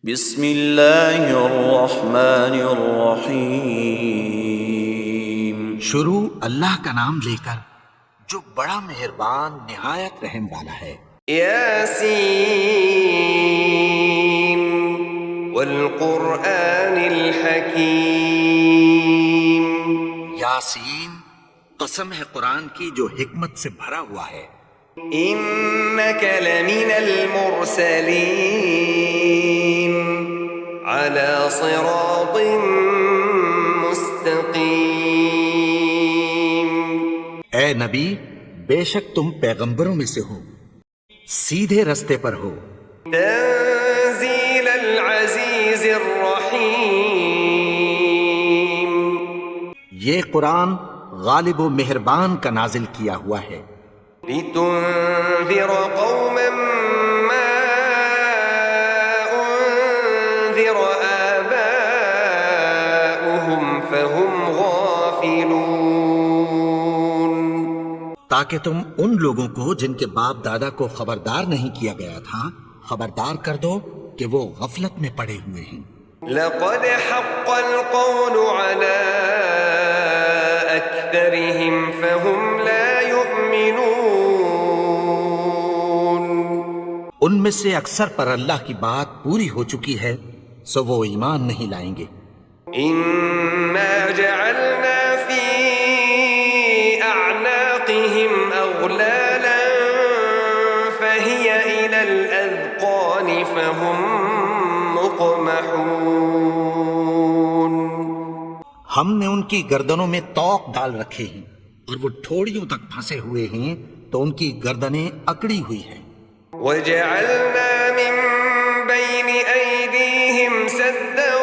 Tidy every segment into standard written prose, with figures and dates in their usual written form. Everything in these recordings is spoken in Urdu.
بسم اللہ الرحمن الرحیم۔ شروع اللہ کا نام لے کر جو بڑا مہربان نہایت رحم والا ہے۔ یاسین والقرآن الحکیم۔ یاسین، قسم ہے قرآن کی جو حکمت سے بھرا ہوا ہے۔ انک لمن المرسلین علی صراط مستقیم۔ اے نبی، بے شک تم پیغمبروں میں سے ہو، سیدھے رستے پر ہو۔ تنزیل العزیز الرحیم۔ یہ قرآن غالب و مہربان کا نازل کیا ہوا ہے۔ لتنذر قوما ما انذر آباؤهم فهم غافلون۔ تاکہ تم ان لوگوں کو جن کے باپ دادا کو خبردار نہیں کیا گیا تھا خبردار کر دو کہ وہ غفلت میں پڑے ہوئے ہیں۔ لقد حق القول على أكثرهم فهم لا يؤمنون۔ ان میں سے اکثر پر اللہ کی بات پوری ہو چکی ہے، سو وہ ایمان نہیں لائیں گے۔ إنا جعلنا في أعناقهم أغلالا فهي إلى الأذقان فهم مقمحون۔ ہم نے ان کی گردنوں میں طوق ڈال رکھے ہیں اور وہ ٹھوڑیوں تک پھنسے ہوئے ہیں تو ان کی گردنیں اکڑی ہوئی ہیں۔ وجعلنا من بين أيديهم سدا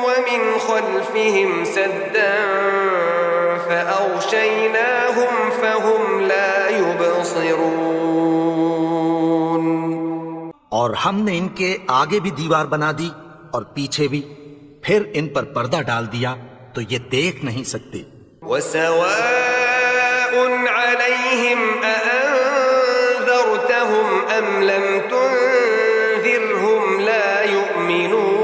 ومن خلفهم سدا فأغشيناهم فهم لا يبصرون۔ اور ہم نے ان کے آگے بھی دیوار بنا دی اور پیچھے بھی، پھر ان پر پردہ ڈال دیا تو یہ دیکھ نہیں سکتے۔ وسواء عليهم أأنذرتهم أم لم تنذرهم لا يؤمنون۔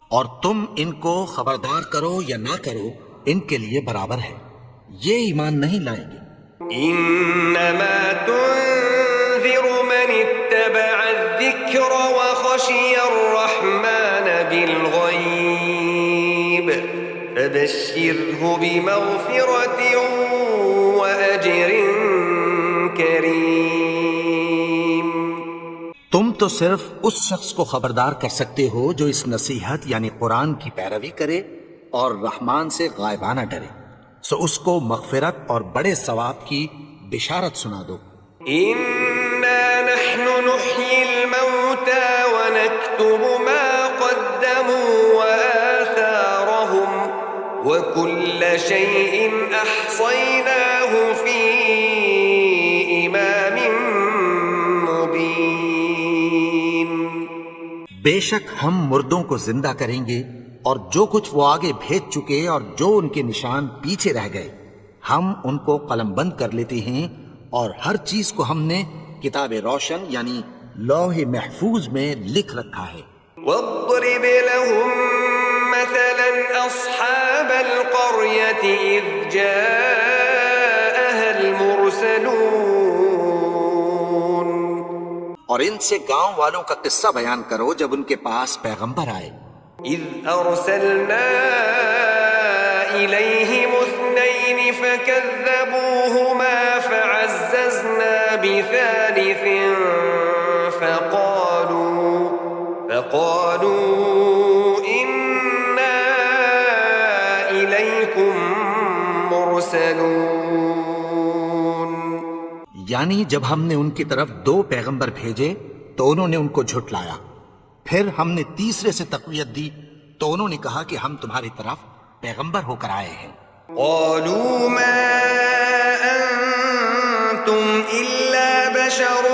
اور تم ان کو خبردار کرو یا نہ کرو، ان کے لیے برابر ہے، یہ ایمان نہیں لائیں گے۔ إنما تنذر من اتبع الذكر وخشي الرحمن بالغيب فبشره بمغفرة وأجر كريم۔ تم تو صرف اس شخص کو خبردار کر سکتے ہو جو اس نصیحت یعنی قرآن کی پیروی کرے اور رحمان سے غائبانہ ڈرے، سو اس کو مغفرت اور بڑے ثواب کی بشارت سنا دو۔ إنا نحن نحيي الموتى ونكتب ما قدموا وآثارهم وكل شيء أحصيناه في إمام مبين۔ بے شک ہم مردوں کو زندہ کریں گے اور جو کچھ وہ آگے بھیج چکے اور جو ان کے نشان پیچھے رہ گئے ہم ان کو قلم بند کر لیتے ہیں، اور ہر چیز کو ہم نے کتاب روشن یعنی لوح محفوظ میں لکھ رکھا ہے۔ واضرب لهم مثلا أصحاب القرية إذ جاءها المرسلون۔ اور ان سے گاؤں والوں کا قصہ بیان کرو جب ان کے پاس پیغمبر آئے۔ إذ أرسلنا إليهم اثنين فكذبوهما فعززنا بثالث فقالوا إنا إليكم مرسلون۔ یعنی جب ہم نے ان کی طرف 2 پیغمبر بھیجے تو انہوں نے ان کو جھٹلایا، پھر ہم نے تیسرے سے تقویت دی تو انہوں نے کہا کہ ہم تمہاری طرف پیغمبر ہو کر آئے ہیں۔ قالوا ما أنتم إلا بشر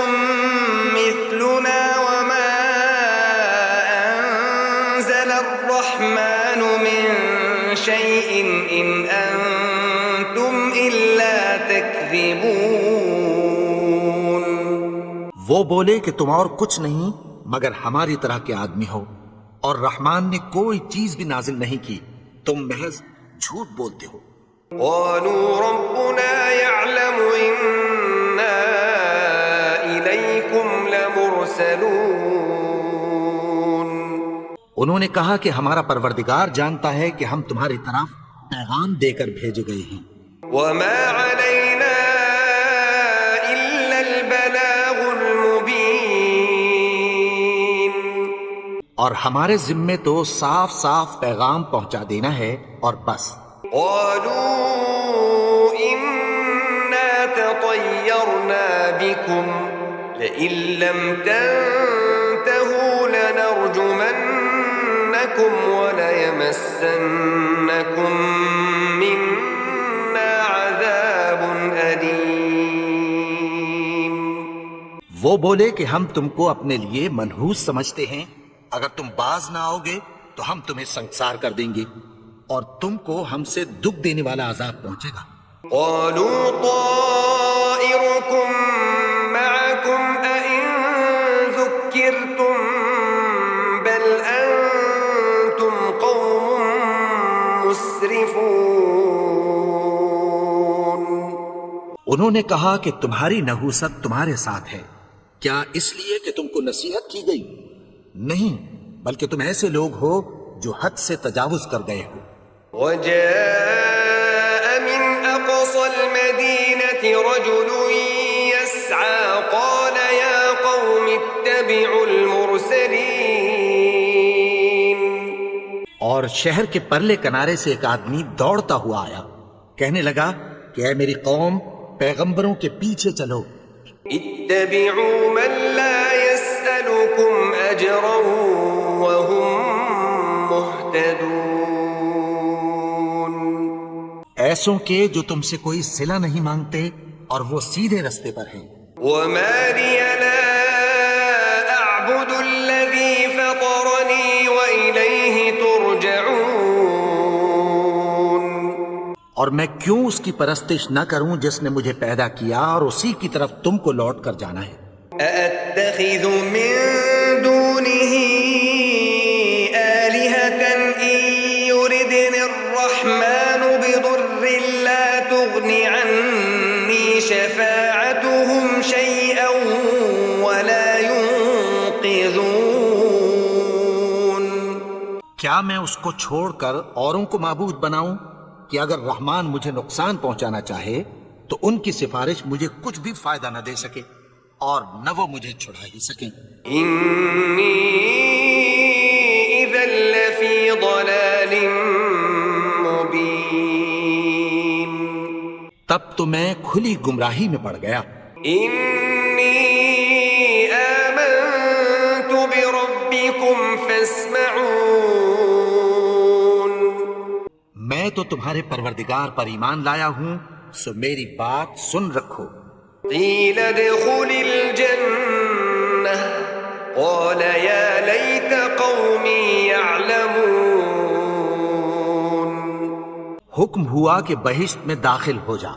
مثلنا وما أنزل الرحمن من شيء إن أنتم إلا تكذبون۔ وہ بولے کہ تم اور کچھ نہیں مگر ہماری طرح کے آدمی ہو، اور رحمان نے کوئی چیز بھی نازل نہیں کی، تم محض جھوٹ بولتے ہو۔ قالوا ربنا يعلم إنا إليكم لمرسلون۔ انہوں نے کہا کہ ہمارا پروردگار جانتا ہے کہ ہم تمہاری طرف پیغام دے کر بھیجے گئے ہیں۔ وما علينا إلا البلاغ المبين۔ اور ہمارے ذمے تو صاف صاف پیغام پہنچا دینا ہے اور بس۔ قالوا إنا تطيرنا بكم لئن لم تنتهوا لنرجمنكم وليمسنكم منا عذاب أليم۔ وہ بولے کہ ہم تم کو اپنے لیے منحوس سمجھتے ہیں، اگر تم باز نہ آؤ گے تو ہم تمہیں سنسار کر دیں گے اور تم کو ہم سے دکھ دینے والا عذاب پہنچے گا۔ قالوا طائركم معكم أئن ذكرتم بل أنتم قوم مسرفون۔ انہوں نے کہا کہ تمہاری نحوست تمہارے ساتھ ہے، کیا اس لیے کہ تم کو نصیحت کی گئی؟ نہیں، بلکہ تم ایسے لوگ ہو جو حد سے تجاوز کر گئے ہو۔ وجاء من أقصى المدينة رجل يسعى قال يا قوم اتبعوا المرسلين۔ اور شہر کے پرلے کنارے سے ایک آدمی دوڑتا ہوا آیا، کہنے لگا کہ اے میری قوم، پیغمبروں کے پیچھے چلو۔ اتبعوا من لا يسألكم أجرا وهم مهتدون۔ ایسوں کے جو تم سے کوئی صلہ نہیں مانگتے اور وہ سیدھے رستے پر ہیں۔ وما لي لا أعبد الذي فطرني وإليه ترجعون۔ اور میں کیوں اس کی پرستش نہ کروں جس نے مجھے پیدا کیا اور اسی کی طرف تم کو لوٹ کر جانا ہے۔ أأتخذ من دونه آلهة إن يردني الرحمن بضر لا تغن عني شفاعتهم شيئا ولا ينقذون۔ کیا میں اس کو چھوڑ کر اوروں کو معبود بناؤں کہ اگر رحمان مجھے نقصان پہنچانا چاہے تو ان کی سفارش مجھے کچھ بھی فائدہ نہ دے سکے اور نہ وہ مجھے چھڑا ہی سکیں۔ إني إذا لفي ضلال مبين۔ تب تو میں کھلی گمراہی میں پڑ گیا۔ إني آمنت بربكم فاسمعون۔ میں تو تمہارے پروردگار پر ایمان لایا ہوں، سو میری بات سن رکھو۔ قيل ادخل الجنة قال يا ليت قومي يعلمون۔ حکم ہوا کہ بہشت میں داخل ہو جا،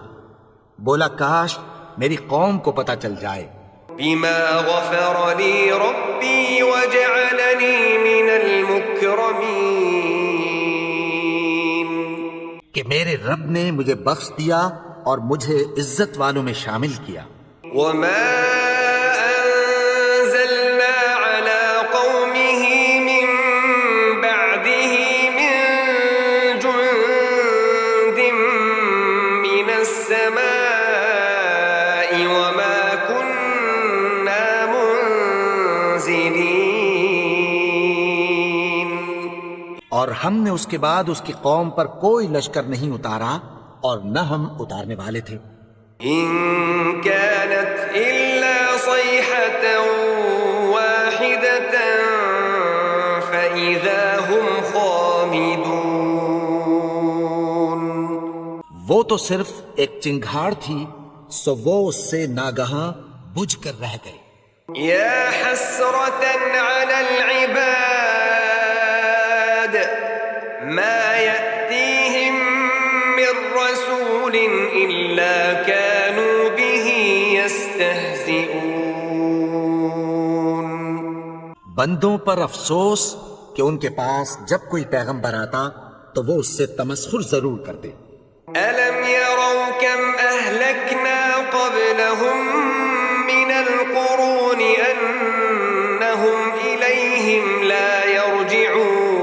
بولا کاش میری قوم کو پتہ چل جائے۔ بما غفر لي ربي وجعلني من المكرمين۔ کہ میرے رب نے مجھے بخش دیا اور مجھے عزت والوں میں شامل کیا۔ وما أنزلنا على قومه من بعده من جند من السماء وما كنا منزلين۔ اور ہم نے اس کے بعد اس کی قوم پر کوئی لشکر نہیں اتارا اور نہ ہم اتارنے والے تھے۔ إن كانت إلا صيحة واحدة فإذا هم خامدون۔ وہ تو صرف ایک چنگھاڑ تھی، سو وہ اس سے ناگہاں بجھ کر رہ گئے۔ يا حسرة على العباد ما يأتيهم من رسول إلا كانوا به يستهزئون۔ بندوں پر افسوس کہ ان کے پاس جب کوئی پیغمبر آتا تو وہ اس سے تمسخر ضرور کرتے۔ ألم يروا كم أهلكنا قبلهم من القرون أنهم إليهم لا يرجعون؟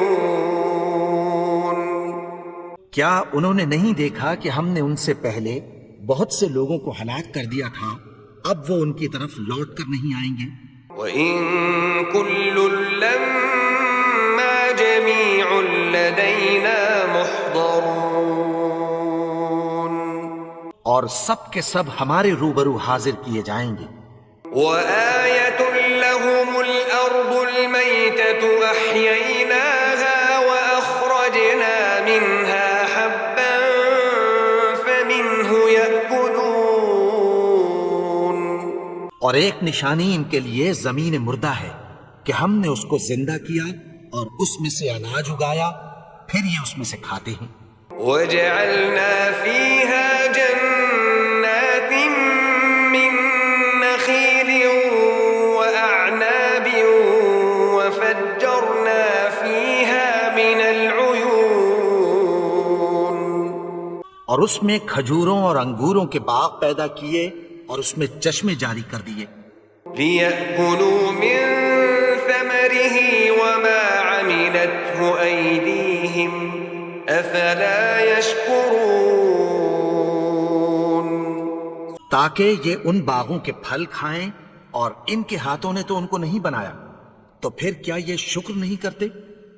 کیا انہوں نے نہیں دیکھا کہ ہم نے ان سے پہلے بہت سے لوگوں کو ہلاک کر دیا تھا، اب وہ ان کی طرف لوٹ کر نہیں آئیں گے؟ وَإِن كُلٌّ لَّمَّا جَمِيعٌ لَّدَيْنَا مُحْضَرُونَ، اور سب کے سب ہمارے روبرو حاضر کیے جائیں گے۔ وَآيَةٌ لَّهُمُ الْأَرْضُ الْمَيْتَةُ أَحْيَيْنَاهَا وَأَخْرَجْنَا مِنْهَا حَبًّا فَمِنْهُ يَأْكُلُونَ، اور ایک نشانی ان کے لیے زمین مردہ ہے کہ ہم نے اس کو زندہ کیا اور اس میں سے اناج اگایا، پھر یہ اس میں سے کھاتے ہیں۔ وَجَعَلْنَا فِيهَا جَنَّاتٍ مِّن نَّخِيلٍ وَأَعْنَابٍ وَفَجَّرْنَا فِيهَا مِنَ الْعُيُونِ، اور اس میں کھجوروں اور انگوروں کے باغ پیدا کیے اور اس میں چشمے جاری کر دیے، لِيَأْكُلُوا مِن ثَمَرِهِ وَمَا عَمِلَتْهُ أَيْدِيهِمْ أَفَلَا يَشْكُرُونَ، تاکہ یہ ان باغوں کے پھل کھائیں، اور ان کے ہاتھوں نے تو ان کو نہیں بنایا، تو پھر کیا یہ شکر نہیں کرتے؟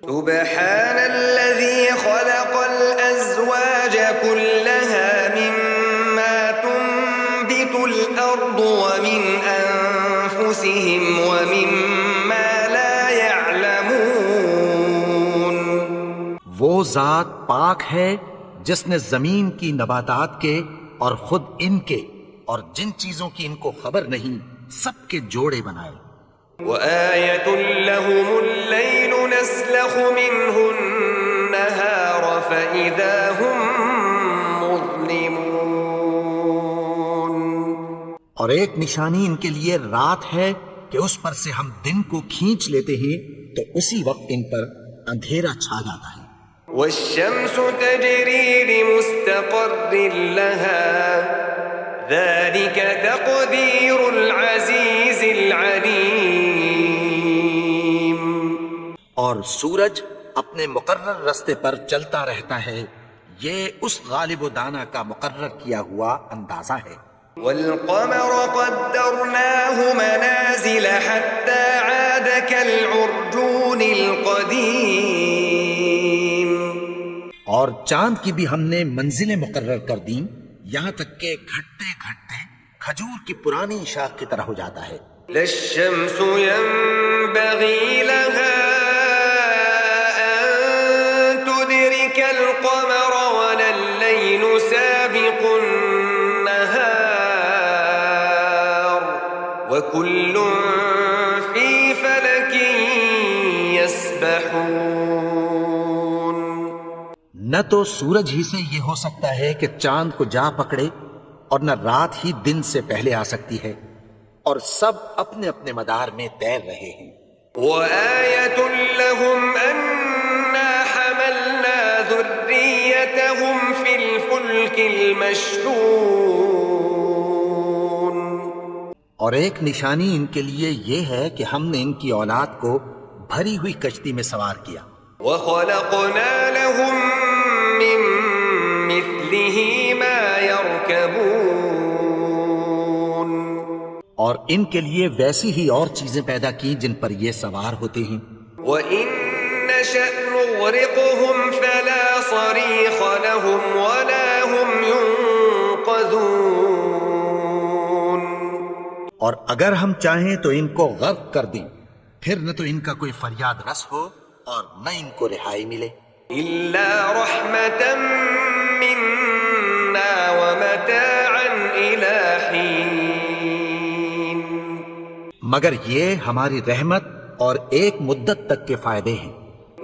سبحان الذي خلق الأزواج كلها مما تنبت الأرض ومن أنفسهم ومما لا يعلمون، وہ ذات پاک ہے جس نے زمین کی نباتات کے اور خود ان کے اور جن چیزوں کی ان کو خبر نہیں سب کے جوڑے بنائے۔ وآية لهم الليل نسلخ منه النهار فإذا هم مظلمون، اور ایک نشانی ان کے لیے رات ہے کہ اس پر سے ہم دن کو کھینچ لیتے ہیں تو اسی وقت ان پر اندھیرا چھا جاتا ہے۔ والشمس تجري لمستقر لها ذلك تقدير العزيز العليم، اور سورج اپنے مقرر راستے پر چلتا رہتا ہے، یہ اس غالب و دانا کا مقرر کیا ہوا اندازہ ہے۔ والقمر قدرناه منازل حتى عاد كالعرجون القديم، اور چاند کی بھی ہم نے منزلیں مقرر کر دیں، یہاں تک کہ گھٹتے گھٹتے کھجور کی پرانی شاخ کی طرح ہو جاتا ہے۔ لا الشمس ينبغي لها أن تدرك القمر ولا الليل سابق النهار وكل في فلك يسبحون، نہ تو سورج ہی سے یہ ہو سکتا ہے کہ چاند کو جا پکڑے، اور نہ رات ہی دن سے پہلے آ سکتی ہے، اور سب اپنے اپنے مدار میں تیر رہے ہیں۔ وآية لهم أنا حملنا ذريتهم في الفلك المشحون، اور ایک نشانی ان کے لیے یہ ہے کہ ہم نے ان کی اولاد کو بھری ہوئی کشتی میں سوار کیا، وخلقنا لهم من مثله ما يركبون، اور ان کے لیے ویسی ہی اور چیزیں پیدا کی جن پر یہ سوار ہوتے ہیں۔ وإن نشأ نغرقهم فلا صريخ لهم ولا هم ينقذون، اور اگر ہم چاہیں تو ان کو غرق کر دیں، پھر نہ تو ان کا کوئی فریاد رس ہو اور نہ ان کو رہائی ملے۔ إلا رحمة منا ومتاعا إلى حين، مگر یہ ہماری رحمت اور ایک مدت تک کے فائدے ہیں۔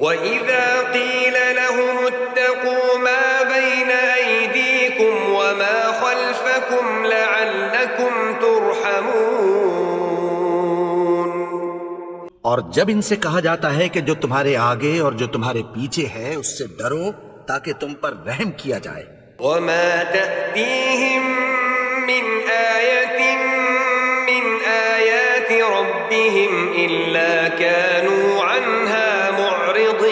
وَإِذَا قِيلَ لَهُمُ اتَّقُوا مَا بَيْنَ أَيْدِيكُمْ وَمَا خَلْفَكُمْ لَعَلَّكُمْ تُرْحَمُونَ، اور جب ان سے کہا جاتا ہے کہ جو تمہارے آگے اور جو تمہارے پیچھے ہے اس سے ڈرو تاکہ تم پر رحم کیا جائے. وما تأتيهم من آية من آيات ربهم إلا كانوا عنها معرضين.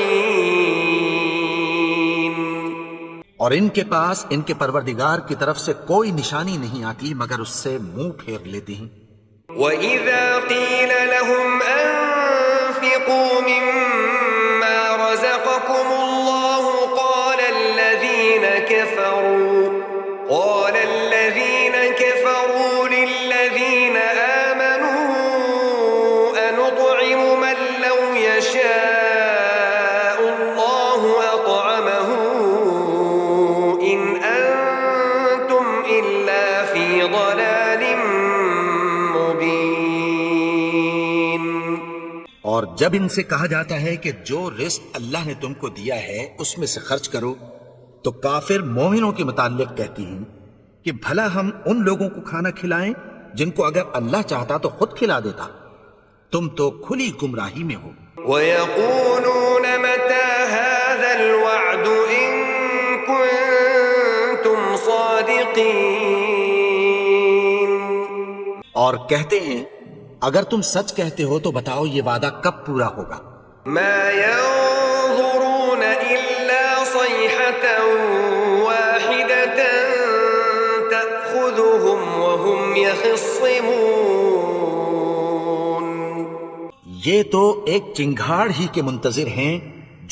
اور ان کے پاس ان کے پروردگار کی طرف سے کوئی نشانی نہیں آتی مگر اس سے منہ پھیر لیتے ہیں. وَإِذَا قِيلَ لَهُمْ أَنفِقُوا مِمَّا رَزَقَكُمُ اللَّهُ قَالَ الَّذِينَ كَفَرُوا لِلَّذِينَ آمَنُوا أَنُطْعِمُ مَن لَّوْ يَشَاءُ اللَّهُ أَطْعَمَهُ إِنْ أَنتُمْ إِلَّا فِي ضَلَالٍ مُّبِينٍ. اور جب ان سے کہا جاتا ہے کہ جو رزق اللہ نے تم کو دیا ہے اس میں سے خرچ کرو تو کافر مومنوں کے متعلق کہتی ہیں کہ بھلا ہم ان لوگوں کو کھانا کھلائیں جن کو اگر اللہ چاہتا تو خود کھلا دیتا. تم تو کھلی گمراہی میں ہو. وَيَقُولُونَ مَتَى هَذَا الْوَعْدُ إِن كُنتُمْ صَادِقِينَ. اور کہتے ہیں اگر تم سچ کہتے ہو تو بتاؤ یہ وعدہ کب پورا ہوگا. مَا يَنظُرُونَ إِلَّا صَيْحَةً وَاحِدَةً تَأْخُذُهُمْ وَهُمْ يَخِصِّمُونَ. یہ تو ایک چنگھاڑ ہی کے منتظر ہیں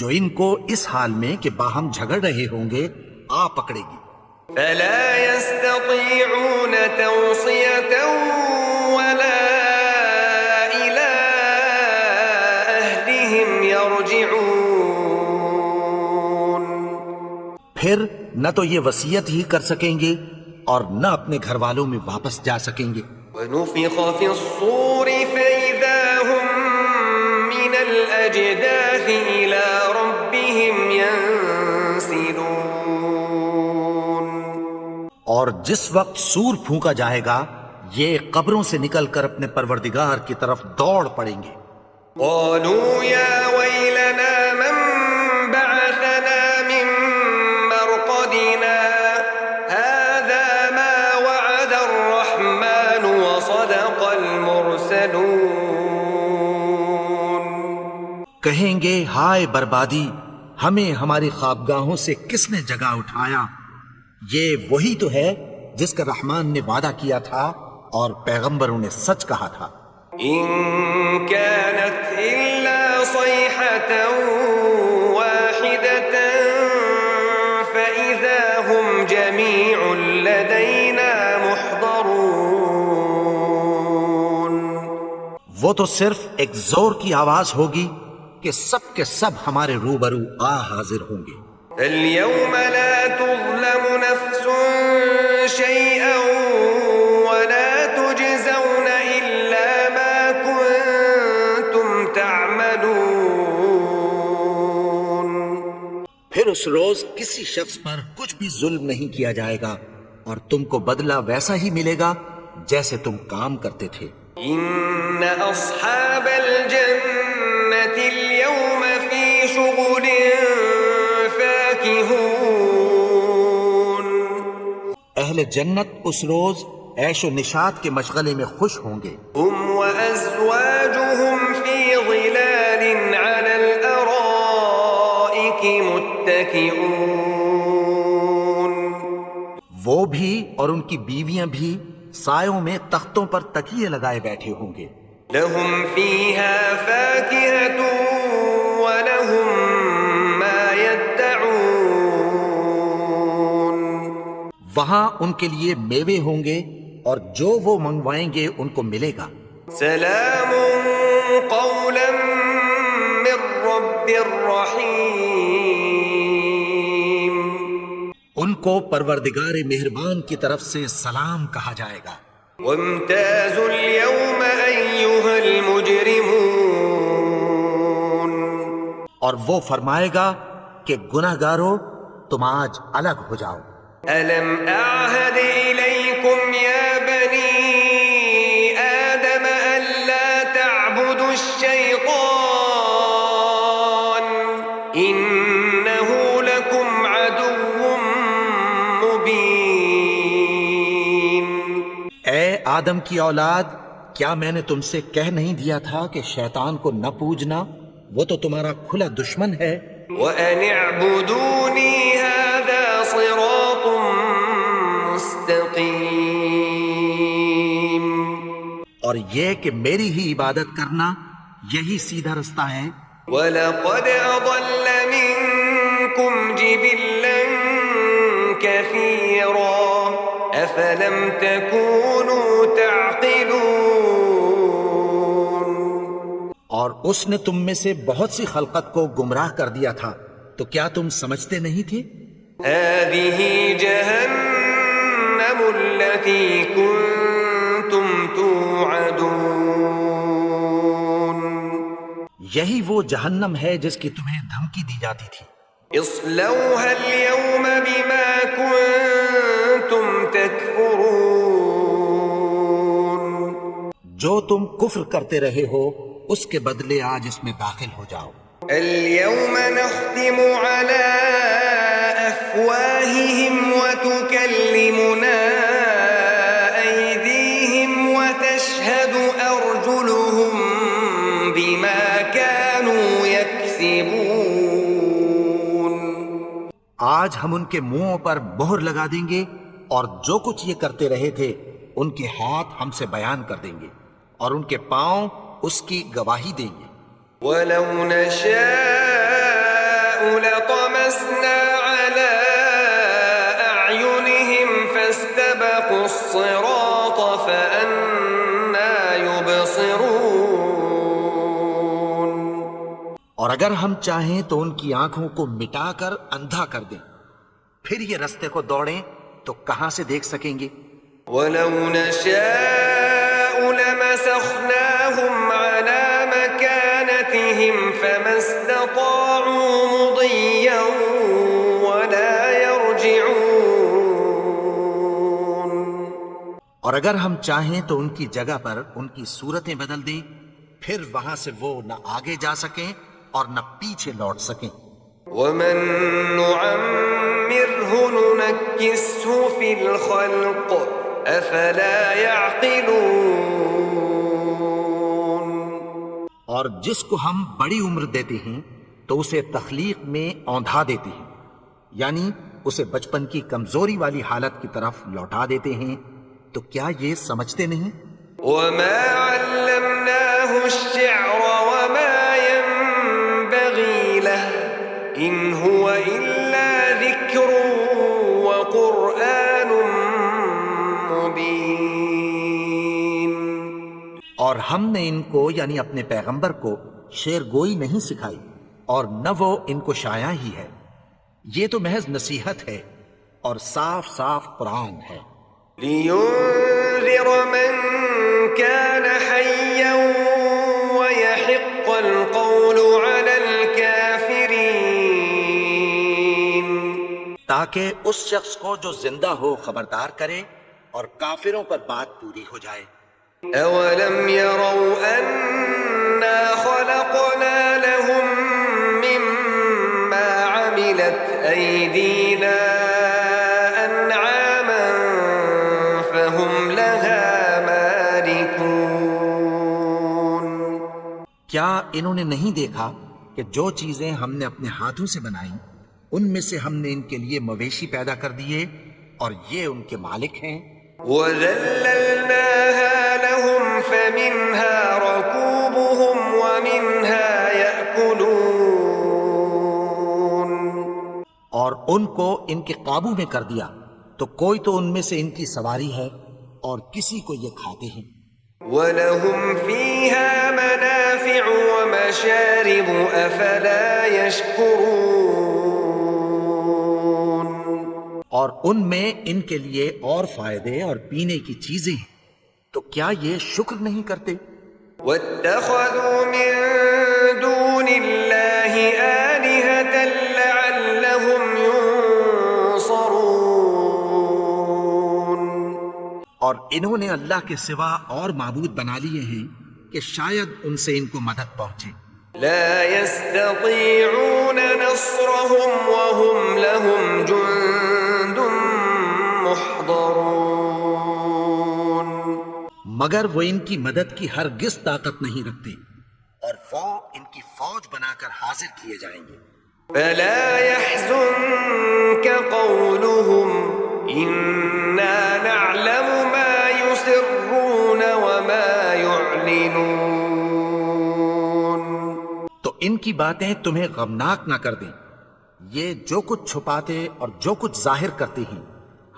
جو ان کو اس حال میں کہ باہم جھگڑ رہے ہوں گے آ پکڑے گی. فَلَا يَسْتَطِيعُونَ تَوْصِيَةً وَلَا إِلَىٰ أَهْلِهِمْ يَرْجِعُونَ. پھر نہ تو یہ وصیت ہی کر سکیں گے اور نہ اپنے گھر والوں میں واپس جا سکیں گے. وَنُفِخَ فِي الصُّورِ فَإِذَا هُم مِّنَ الْأَجْدَاثِ إِلَىٰ رَبِّهِمْ يَنسِلُونَ. اور جس وقت سور پھونکا جائے گا یہ قبروں سے نکل کر اپنے پروردگار کی طرف دوڑ پڑیں گے. قَالُوا يَا وَيْلَنَا مَن بَعَثَنَا مِن مَّرْقَدِنَا هَٰذَا مَا وَعَدَ الرَّحْمَٰنُ وَصَدَقَ الْمُرْسَلُونَ. کہیں گے ہائے بربادی ہمیں ہماری خوابگاہوں سے کس نے جگا اٹھایا. یہ وہی تو ہے جس کا رحمان نے وعدہ کیا تھا اور پیغمبروں نے سچ کہا تھا. إِن كَانَتْ إِلَّا صَيْحَةً وَاحِدَةً فَإِذَا هُمْ جَمِيعٌ لَدَيْنَا مُحْضَرُونَ. وہ تو صرف ایک زور کی آواز ہوگی کہ سب کے سب ہمارے روبرو آ حاضر ہوں گے. فَالْيَوْمَ لَا تُظْلَمُ نَفْسٌ شَيْئًا وَلَا تُجْزَوْنَ إِلَّا مَا كُنتُمْ تَعْمَلُونَ. پھر اس روز کسی شخص پر کچھ بھی ظلم نہیں کیا جائے گا اور تم کو بدلہ ویسا ہی ملے گا جیسے تم کام کرتے تھے. إِنَّ أَصْحَابَ الْجَنَّةِ الْيَوْمَ فِي شُغُلٍ فَاكِهُونَ. اہل جنت اس روز عیش و نشاط کے مشغلے میں خوش ہوں گے. هُمْ وَأَزْوَاجُهُمْ فِي ظِلَالٍ عَلَى الْأَرَائِكِ مُتَّكِئُونَ. وہ بھی اور ان کی بیویاں بھی سایوں میں تختوں پر تکیے لگائے بیٹھے ہوں گے. لَهُمْ فِيهَا فَاكِهَةٌ وَلَهُمْ مَا يَدَّعُونَ. وہاں ان کے لیے میوے ہوں گے اور جو وہ منگوائیں گے ان کو ملے گا. سَلَامٌ قَوْلًا مِّن رَّبٍّ رَّحِيمٍ. ان کو پروردگار مہربان کی طرف سے سلام کہا جائے گا. وَامْتَازُوا الْيَوْمَ أَيُّهَا الْمُجْرِمُونَ. اور وہ فرمائے گا کہ گناہگارو تم آج الگ ہو جاؤ. أَلَمْ أَعْهَدْ إِلَيْكُمْ يَا بَنِي آدَمَ أَلَّا تَعْبُدُوا الشَّيْطَانَ آدم کی اولاد، کیا میں نے تم سے کہہ نہیں دیا تھا کہ شیطان کو نہ پوجنا، وہ تو تمہارا کھلا دشمن ہے؟ وَأَنِ اعْبُدُونِي هَذَا صِرَاطٌ مُسْتَقِيمٌ، اور یہ کہ میری ہی عبادت کرنا یہی سیدھا رستہ ہے۔ وَلَقَدْ أَضَلَّ مِنكُمْ جِبِلًّا كَثِيرًا أَفَلَمْ تَكُونُوا تَعْقِلُونَ، اور اس نے تم میں سے بہت سی خلقت کو گمراہ کر دیا تھا، تو کیا تم سمجھتے نہیں تھے؟ هَذِهِ جَهَنَّمُ الَّتِي كُنتُمْ تُوعَدُونَ، یہی وہ جہنم ہے جس کی تمہیں دھمکی دی جاتی تھی۔ اصلوها اليوم بما كنتم تكفرون، جو تم کفر کرتے رہے ہو اس کے بدلے آج اس میں داخل ہو جاؤ۔ اليوم نختم على أفواههم وتكلمنا أيديهم وتشهد أرجلهم بما كانوا يكسبون، آج ہم ان کے منہوں پر مہر لگا دیں گے، اور جو کچھ یہ کرتے رہے تھے ان کے ہاتھ ہم سے بیان کر دیں گے، اور ان کے پاؤں اس کی گواہی دیں گے۔ ولو نشاء لطمسنا على أعينهم فاستبقوا الصراط فأنى يبصرون، اور اگر ہم چاہیں تو ان کی آنکھوں کو مٹا کر اندھا کر دیں، پھر یہ رستے کو دوڑیں تو کہاں سے دیکھ سکیں گے؟ ولو نشاء لمسخناهم على مكانتهم فما استطاعوا مضيا ولا يرجعون، اور اگر ہم چاہیں تو ان کی جگہ پر ان کی صورتیں بدل دیں، پھر وہاں سے وہ نہ آگے جا سکیں اور نہ پیچھے لوٹ سکیں۔ ومن نعمره ننكسه في الخلق افلا يعقلون، اور جس کو ہم بڑی عمر دیتے ہیں تو اسے تخلیق میں اوندھا دیتے ہیں، یعنی اسے بچپن کی کمزوری والی حالت کی طرف لوٹا دیتے ہیں، تو کیا یہ سمجھتے نہیں؟ وما علمناه الشعر وما ينبغي له ان هو الا ذكر وقرآن مبين، اور ہم نے ان کو یعنی اپنے پیغمبر کو شعر گوئی نہیں سکھائی، اور نہ وہ ان کو شاعر ہی ہے، یہ تو محض نصیحت ہے اور صاف صاف قرآن ہے۔ لينذر من كان حيا ويحق القول على الكافرين، تاکہ اس شخص کو جو زندہ ہو خبردار کرے اور کافروں پر بات پوری ہو جائے۔ أولم يروا أنا خلقنا لهم مما عملت أيدينا أنعاما فهم لها مالكون، کیا انہوں نے نہیں دیکھا کہ جو چیزیں ہم نے اپنے ہاتھوں سے بنائیں ان میں سے ہم نے ان کے لیے مویشی پیدا کر دیے اور یہ ان کے مالک ہیں؟ وَذَلَّلْنَاهَا لَهُمْ فَمِنْهَا رَكُوبُهُمْ وَمِنْهَا يَأْكُلُونَ، اور ان کو ان کے قابو میں کر دیا، تو کوئی تو ان میں سے ان کی سواری ہے اور کسی کو یہ کھاتے ہیں۔ وَلَهُمْ فِيهَا مَنَافِعُ وَمَشَارِبُ أَفَلَا يَشْكُرُونَ، اور ان میں ان کے لیے اور فائدے اور پینے کی چیزیں ہیں، تو کیا یہ شکر نہیں کرتے؟ وَاتَّخَذُوا مِن دُونِ اللَّهِ آلِهَةً لَعَلَّهُمْ يُنصَرُونَ، اور انہوں نے اللہ کے سوا اور معبود بنا لیے ہیں کہ شاید ان سے ان کو مدد پہنچے۔ لا يستطيعون نصرهم وهم لهم جند محضرون، مگر وہ ان کی مدد کی ہرگز طاقت نہیں رکھتے، اور وہ ان کی فوج بنا کر حاضر کیے جائیں گے۔ فلا يحزنك قولهم إنا نعلم ما يسرون وما يعلنون۔ تو ان کی باتیں تمہیں غمناک نہ کر دیں، یہ جو کچھ چھپاتے اور جو کچھ ظاہر کرتے ہیں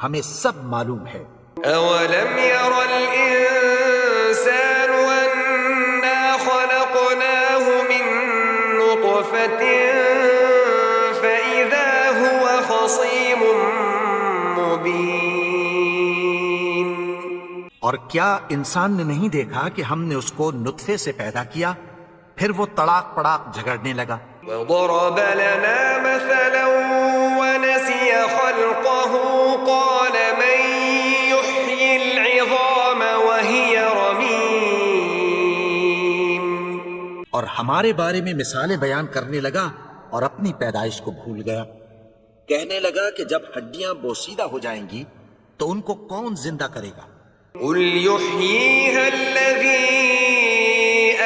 ہمیں سب معلوم ہے۔ أولم ير الإنسان أنا خلقناه من نطفة فإذا هو خصيم مبين۔ اور کیا انسان نے نہیں دیکھا کہ ہم نے اس کو نطفے سے پیدا کیا، پھر وہ تڑاک پڑاک جھگڑنے لگا۔ وضرب لنا مثلا ونسي خلقه قال من يحيي العظام وهي رميم۔ اور ہمارے بارے میں مثالیں بیان کرنے لگا اور اپنی پیدائش کو بھول گیا۔ کہنے لگا کہ جب ہڈیاں بوسیدہ ہو جائیں گی تو ان کو کون زندہ کرے گا؟ قل يحييها الذي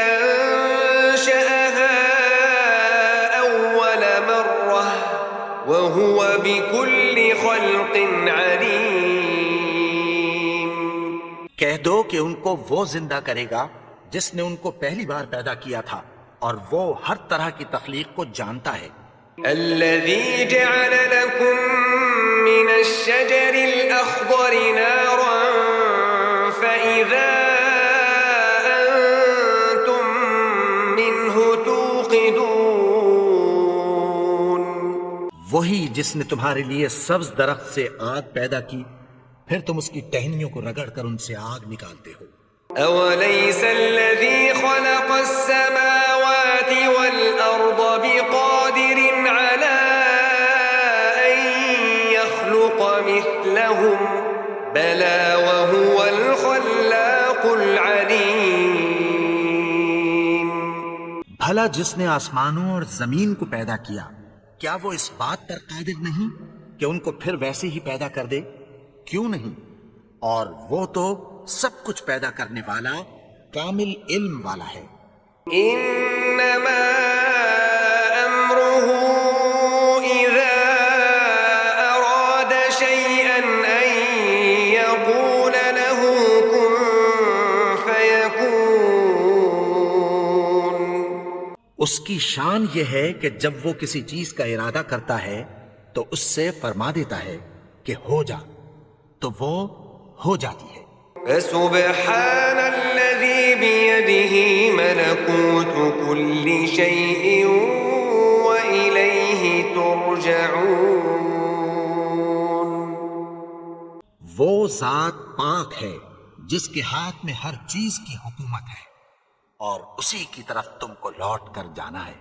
أنشأها أول مرة وهو بكل خلق عليم۔ کہہ دو کہ ان کو وہ زندہ کرے گا جس نے ان کو پہلی بار پیدا کیا تھا، اور وہ ہر طرح کی تخلیق کو جانتا ہے۔ الذي جعل لكم من الشجر الأخضر نارا فإذا أنتم منه توقدون۔ وہی جس نے تمہارے لیے سبز درخت سے آگ پیدا کی، پھر تم اس کی ٹہنیوں کو رگڑ کر ان سے آگ نکالتے ہو۔ أوليس الذي خلق السماوات والأرض بقادر على أن يخلق مثلهم بلى وهو الخلاق العليم۔ بھلا جس نے آسمانوں اور زمین کو پیدا کیا، کیا وہ اس بات پر قادر نہیں کہ ان کو پھر ویسے ہی پیدا کر دے؟ کیوں نہیں؟ اور وہ تو سب کچھ پیدا کرنے والا، کامل علم والا ہے۔ إنما أمره إذا أراد شيئا أن يقول له كن فيكون۔ اس کی شان یہ ہے کہ جب وہ کسی چیز کا ارادہ کرتا ہے تو اس سے فرما دیتا ہے کہ ہو جا، تو وہ ہو جاتی ہے۔ فسبحان الذي بيده ملكوت كل شيء وإليه ترجعون۔ وہ ذات پاک ہے جس کے ہاتھ میں ہر چیز کی حکومت ہے، اور اسی کی طرف تم کو لوٹ کر جانا ہے۔